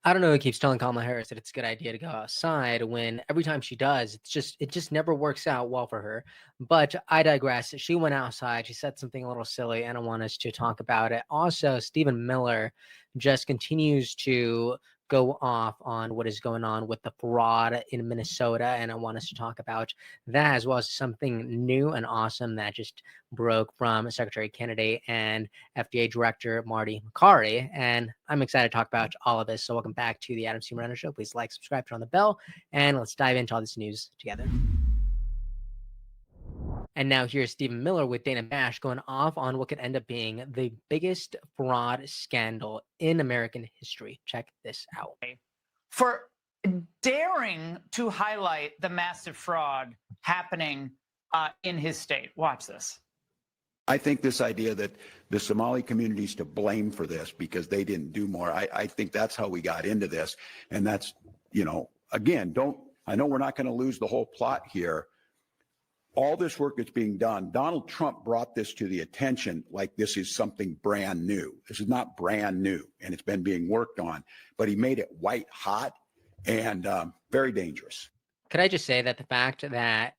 I don't know who keeps telling Kamala Harris that it's a good idea to go outside when every time she does, it just never works out well for her. But I digress. She went outside. She said something a little silly, and I want us to talk about it. Also, Stephen Miller just continues to go off on what is going on with the fraud in Minnesota, and I want us to talk about that as well as something new and awesome that just broke from Secretary Kennedy and FDA Director Marty Makary. And I'm excited to talk about all of this. So welcome back to the Adam C. Moreno Show. Please like, subscribe, turn on the bell, and let's dive into all this news together. And now here's Stephen Miller with Dana Bash going off on what could end up being the biggest fraud scandal in American history. Check this out. For daring to highlight the massive fraud happening in his state. Watch this. I think this idea that the Somali community is to blame for this because they didn't do more, I think that's how we got into this. And that's, again, I know we're not going to lose the whole plot here. All this work that's being done, Donald Trump brought this to the attention like this is something brand new. This is not brand new, and it's been being worked on, but he made it white hot and very dangerous. Could I just say that the fact that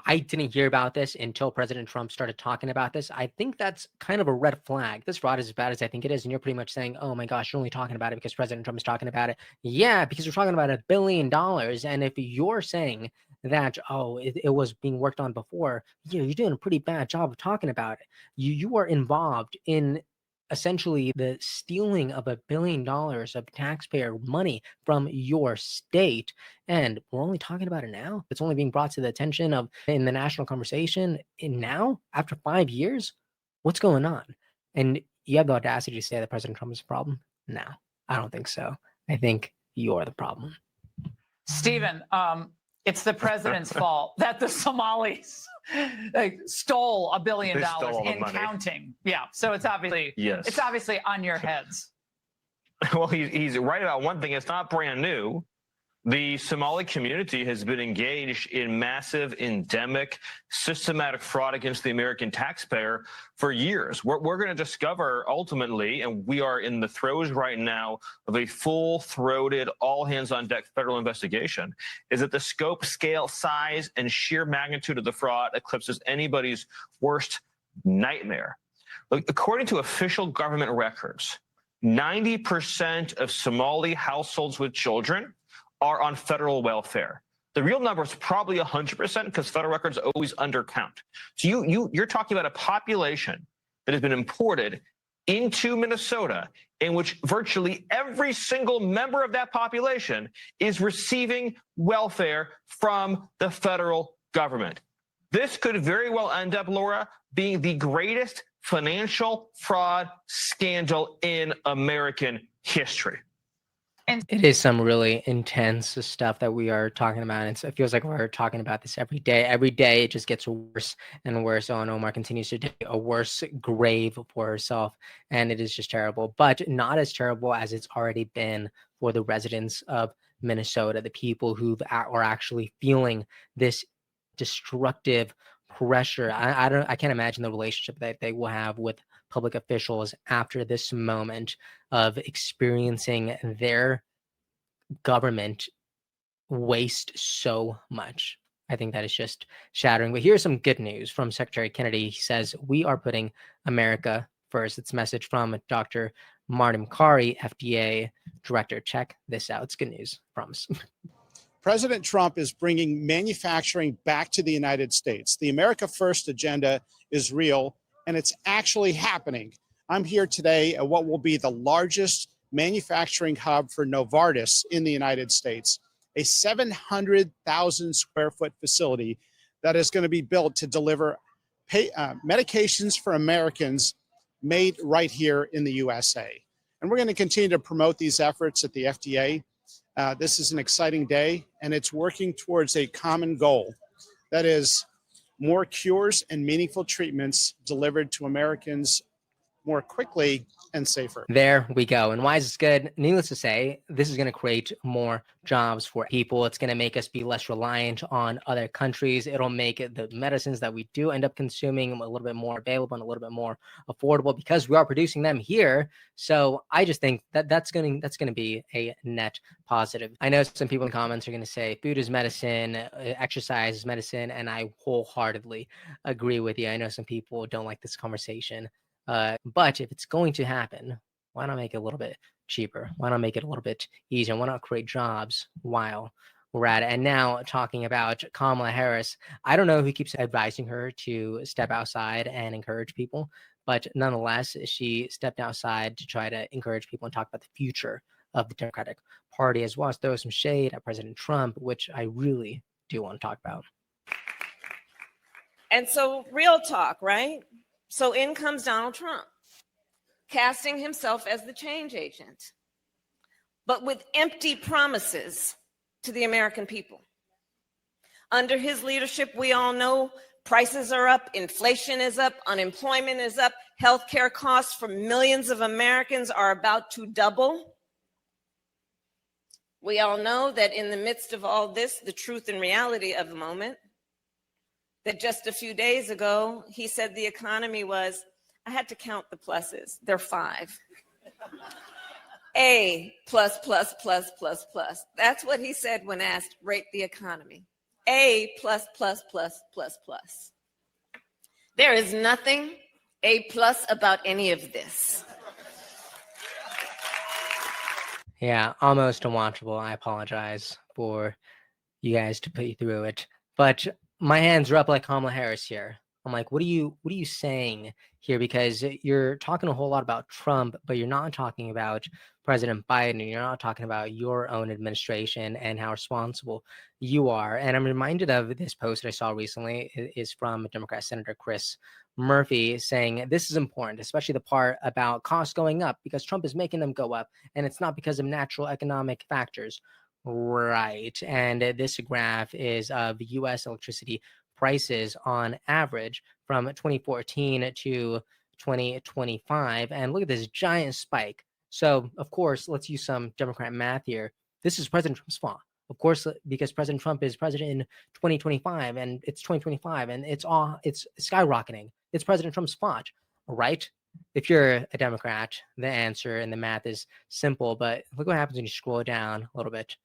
I didn't hear about this until President Trump started talking about this, I think that's kind of a red flag. This fraud is as bad as I think it is, and you're pretty much saying, oh my gosh, you're only talking about it because President Trump is talking about it. Yeah, because we're talking about $1 billion, and if you're saying that, oh, it was being worked on before, you're doing a pretty bad job of talking about it. You are involved in essentially the stealing of $1 billion of taxpayer money from your state. And we're only talking about it now. It's only being brought to the attention of in the national conversation. And now, after 5 years, what's going on? And you have the audacity to say that President Trump is a problem? No, I don't think so. I think you're the problem. Stephen, it's the president's fault that the Somalis stole $1 billion in counting. Yeah, so it's obviously it's obviously on your heads. Well, he's right about one thing. It's not brand new. The Somali community has been engaged in massive, endemic, systematic fraud against the American taxpayer for years. We're going to discover ultimately, and we are in the throes right now of a full-throated, all-hands-on-deck federal investigation, is that the scope, scale, size, and sheer magnitude of the fraud eclipses anybody's worst nightmare. According to official government records, 90% of Somali households with children are on federal welfare. The real number is probably 100% because federal records always undercount. So you're talking about a population that has been imported into Minnesota in which virtually every single member of that population is receiving welfare from the federal government. This could very well end up, Laura, being the greatest financial fraud scandal in American history. And it is some really intense stuff that we are talking about. And it feels like we're talking about this every day. Every day it just gets worse and worse. Oh, and Omar continues to dig a worse grave for herself. And it is just terrible, but not as terrible as it's already been for the residents of Minnesota, the people who are actually feeling this destructive pressure. I can't imagine the relationship that they will have with public officials after this moment of experiencing their government waste so much. I think that is just shattering. But here's some good news from Secretary Kennedy. He says, we are putting America first. It's a message from Dr. Marty Makary, FDA director. Check this out. It's good news, I promise. President Trump is bringing manufacturing back to the United States. The America First agenda is real, and it's actually happening. I'm here today at what will be the largest manufacturing hub for Novartis in the United States, a 700,000 square foot facility that is going to be built to deliver medications for Americans made right here in the USA. And we're going to continue to promote these efforts at the FDA. This is an exciting day, and it's working towards a common goal. That is more cures and meaningful treatments delivered to Americans more quickly and safer. There we go. And why is this good? Needless to say, this is going to create more jobs for people. It's going to make us be less reliant on other countries. It'll make the medicines that we do end up consuming a little bit more available and a little bit more affordable because we are producing them here. So I just think that that's going to be a net positive. I know some people in the comments are going to say food is medicine, exercise is medicine, and I wholeheartedly agree with you. I know some people don't like this conversation. But if it's going to happen, why not make it a little bit cheaper? Why not make it a little bit easier? Why not create jobs while we're at it? And now talking about Kamala Harris, I don't know who keeps advising her to step outside and encourage people, but nonetheless, she stepped outside to try to encourage people and talk about the future of the Democratic Party, as well as throw some shade at President Trump, which I really do want to talk about. And so, real talk, right? So in comes Donald Trump, casting himself as the change agent, but with empty promises to the American people. Under his leadership, we all know prices are up, inflation is up, unemployment is up, healthcare costs for millions of Americans are about to double. We all know that in the midst of all this, the truth and reality of the moment, that just a few days ago, he said the economy was, I had to count the pluses, they're 5. A plus, plus, plus, plus, plus. That's what he said when asked, rate the economy. A plus, plus, plus, plus, plus. There is nothing A plus about any of this. Yeah, almost unwatchable. I apologize for you guys to put you through it. But my hands are up like Kamala Harris here. I'm like, what are you saying here? Because you're talking a whole lot about Trump, but you're not talking about President Biden, and you're not talking about your own administration and how responsible you are. And I'm reminded of this post that I saw recently. It is from Democrat Senator Chris Murphy saying this is important, especially the part about costs going up because Trump is making them go up, and it's not because of natural economic factors. Right. And this graph is of U.S. electricity prices on average from 2014 to 2025. And look at this giant spike. So, of course, let's use some Democrat math here. This is President Trump's fault. Of course, because President Trump is president in 2025 and it's 2025 and it's skyrocketing. It's President Trump's fault, right? If you're a Democrat, the answer and the math is simple, but look what happens when you scroll down a little bit.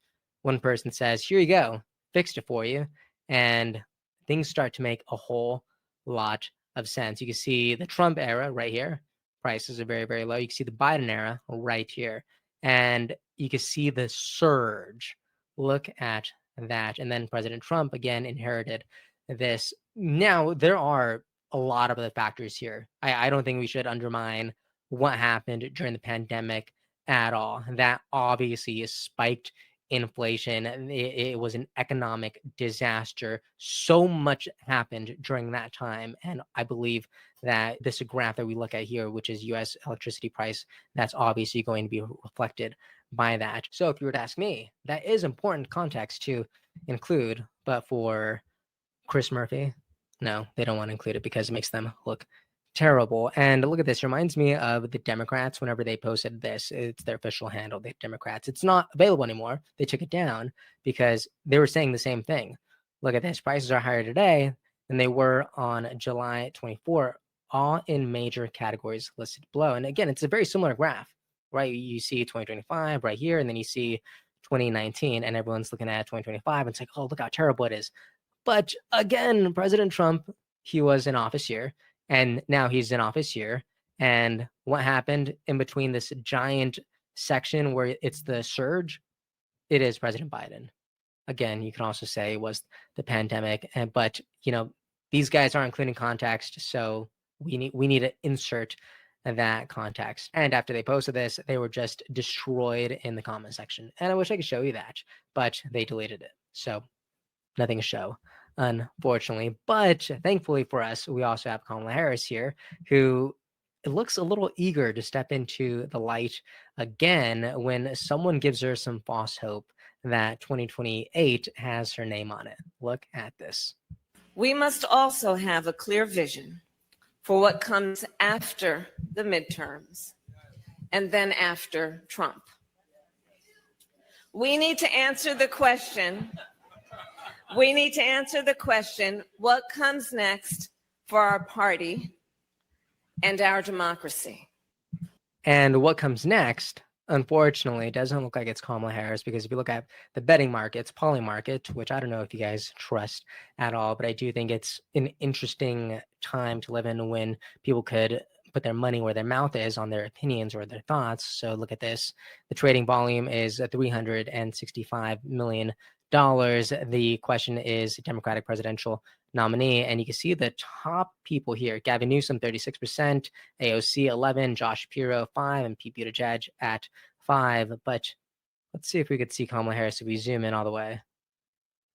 One person says, here you go, fixed it for you. And things start to make a whole lot of sense. You can see the Trump era right here. Prices are very, very low. You can see the Biden era right here. And you can see the surge. Look at that. And then President Trump, again, inherited this. Now, there are a lot of other factors here. I don't think we should undermine what happened during the pandemic at all. That obviously is spiked inflation. It was an economic disaster. So much happened during that time. And I believe that this graph that we look at here, which is US electricity price, that's obviously going to be reflected by that. So if you were to ask me, that is important context to include, but for Chris Murphy, no, they don't want to include it because it makes them look terrible. And look at this. It reminds me of the Democrats whenever they posted this. It's their official handle, the Democrats. It's not available anymore. They took it down because they were saying the same thing. Look at this. Prices are higher today than they were on July 24, all in major categories listed below. And again, it's a very similar graph, right? You see 2025 right here, and then you see 2019, and everyone's looking at 2025 and it's like, oh, look how terrible it is. But again, President Trump, he was in office here, and now he's in office here. And what happened in between this giant section where it's the surge? It is President Biden. Again, you can also say it was the pandemic, but these guys aren't including context, so we need to insert that context. And after they posted this, they were just destroyed in the comment section. And I wish I could show you that, but they deleted it. So nothing to show, unfortunately. But thankfully for us, we also have Kamala Harris here, who looks a little eager to step into the light again when someone gives her some false hope that 2028 has her name on it. Look at this. We must also have a clear vision for what comes after the midterms and then after Trump. We need to answer the question, what comes next for our party and our democracy? And what comes next, unfortunately, it doesn't look like it's Kamala Harris, because if you look at the betting markets, Polly market, which I don't know if you guys trust at all, but I do think it's an interesting time to live in when people could put their money where their mouth is on their opinions or their thoughts. So look at this. The trading volume is $365 million. The question is Democratic presidential nominee, and you can see the top people here: Gavin Newsom 36%, AOC 11%, Josh Shapiro 5%, and Pete Buttigieg at 5%. But let's see if we could see Kamala Harris if we zoom in all the way.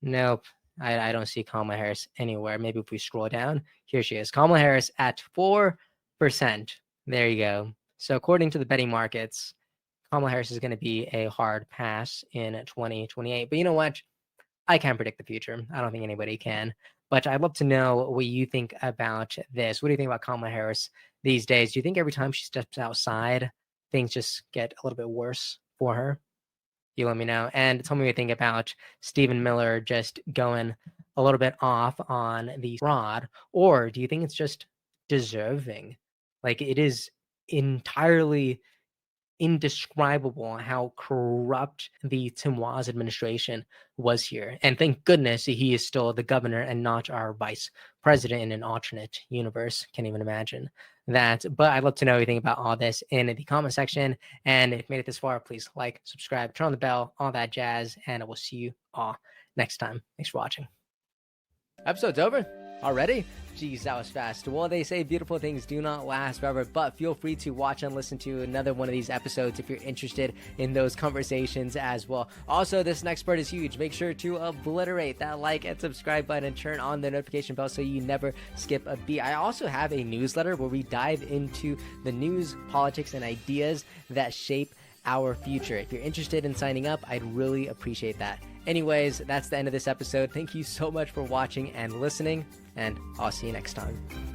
Nope, I don't see Kamala Harris anywhere. Maybe if we scroll down, here she is, Kamala Harris at 4%. There you go. So according to the betting markets, Kamala Harris is going to be a hard pass in 2028. But you know what? I can't predict the future. I don't think anybody can. But I'd love to know what you think about this. What do you think about Kamala Harris these days? Do you think every time she steps outside, things just get a little bit worse for her? You let me know. And tell me what you think about Stephen Miller just going a little bit off on the fraud. Or do you think it's just deserving? Like, it is entirely indescribable how corrupt the Tim Walz administration was here. And thank goodness he is still the governor and not our vice president in an alternate universe. Can't even imagine that. But I'd love to know what you think about all this in the comment section. And if you made it this far, please like, subscribe, turn on the bell, all that jazz. And I will see you all next time. Thanks for watching. Episode's over already? Geez, that was fast. Well, they say beautiful things do not last forever, but feel free to watch and listen to another one of these episodes if you're interested in those conversations as well. Also, this next part is huge. Make sure to obliterate that like and subscribe button and turn on the notification bell so you never skip a beat. I also have a newsletter where we dive into the news, politics, and ideas that shape our future. If you're interested in signing up, I'd really appreciate that. Anyways, that's the end of this episode. Thank you so much for watching and listening, and I'll see you next time.